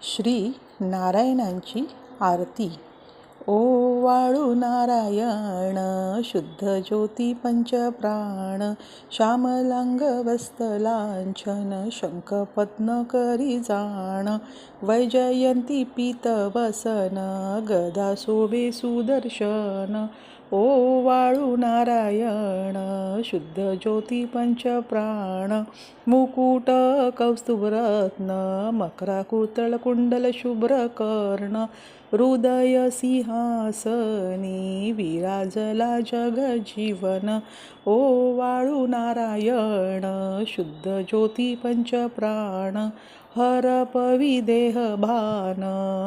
श्री नारायणांची आरती. ओ वाळू नारायण, शुद्ध ज्योती पंचप्राण, श्यामलांग वस्तलांछन, शंख पद्म करी जाण, वैजयंती पीत वसन, गदा शोभे सुदर्शन. ओ वाळू नारायण, शुद्ध ज्योती पंचप्राण, मुकुट कौस्तुभरत्न, मकराकुतळ कुंडल शुभ्र कर्ण, हृदय सिंहासनी विराजला जगजीवन. ओ वाळू नारायण, शुद्ध ज्योती पंचप्राण, हरपवी देह भान,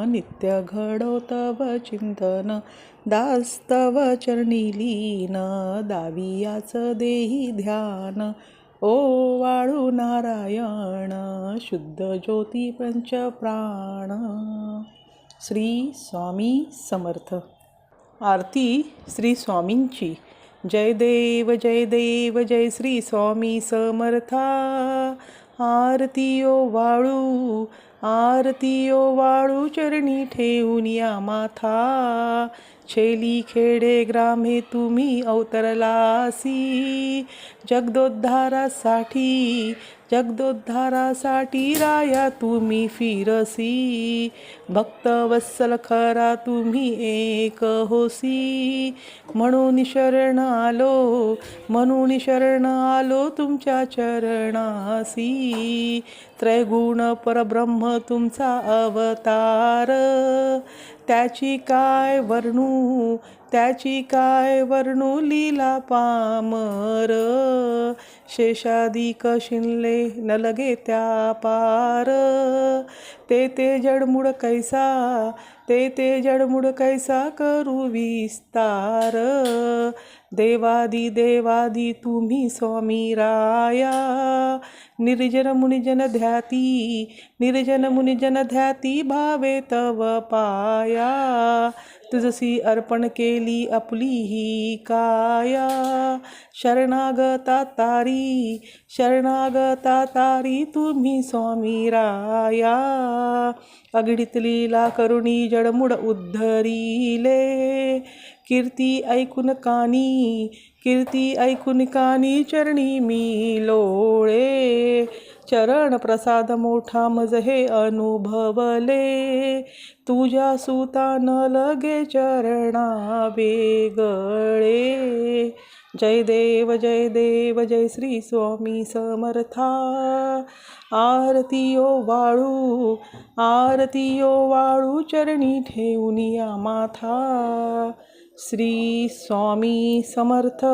नित्य घडो तव चिंतन, दास्तव चरणी लीन, दावियाच देही ध्यान. ओ वाळू नारायण, शुद्ध ज्योती पंचप्राण. श्री स्वामी समर्थ. आरती श्री स्वामींची. जय देव जय देव जय श्री स्वामी समर्था. आरती ओ वाळू, आरती ओ वाळू, चरणी ठेवून या माथा. छेली खेडे ग्रामे तुम्ही अवतरलासी, जगदोद्धारासाठी, जगदोद्धारासाठी राया तुम्ही फिरसी. भक्तवत्सल खरा तुम्ही एक होसी, म्हणून शरण आलो, म्हणून शरण आलो तुमच्या चरणासी. त्रैगुण परब्रह्म तुमचा अवतार, त्याची काय वर्णू, त्याची काय वर्णू लीला पामर. शेषादिक शिनले न लगे त्या पार, ते जडमुड कैसा, ते जडमुड कैसा करू विस्तार. देवादी देवादी तुम्ही स्वामी राया, निर्जन मुनिजन ध्याती, निर्जन मुनिजन ध्याती, भावे तव पाया. तुझसी अर्पण केली आपली ही काया, शरणागता तारी, शरणागता तारी तुम्ही स्वामी राया. अगणित लीला करुणी जडमुड उद्धरिले, कीर्ती ऐकून कानी, कीर्ती ऐकून कानी, चरणी मी लोळे. चरण प्रसाद मोठा मज हे अनुभवले, तुझ्या सुता न लगे चरणा वेगळे. जय देव जय देव जय श्री स्वामी समर्था. आरती ओ वाळू, आरती ओ वाळू, चरणी ठेवून या माथा. श्री स्वामी समर्थ.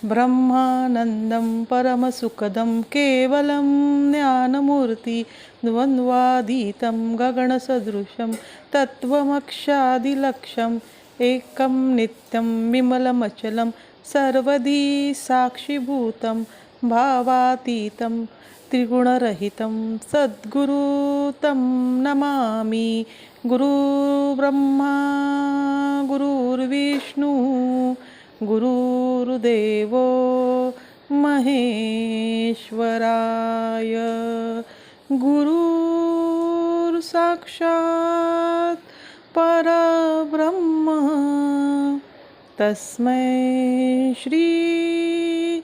ब्रह्मानंदं परमसुखदं केवलं ज्ञानमूर्ति, द्वन्द्वातीतं गगनसदृशं तत्त्वमक्षादिलक्ष्यम्, एकं नित्यं विमलमचलं सर्वधी साक्षिभूतं, भावातीतं त्रिगुणरहितं सद्गुरु तं नमामि. गुरुर्ब्रह्मा गुरुर्विष्णू गुरुर्देवो महेश्वराय, गुरुर्साक्षात् परब्रह्म, तस्मै श्री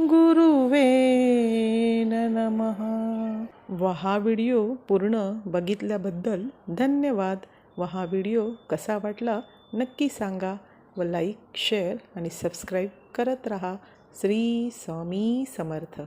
गुरुवे नमः. हा व्हिडिओ पूर्ण बघितल्याबद्दल धन्यवाद. हा व्हिडिओ कसा वाटला नक्की सांगा व लाईक, शेअर आणि सबस्क्राईब करत रहा. श्री स्वामी समर्थ.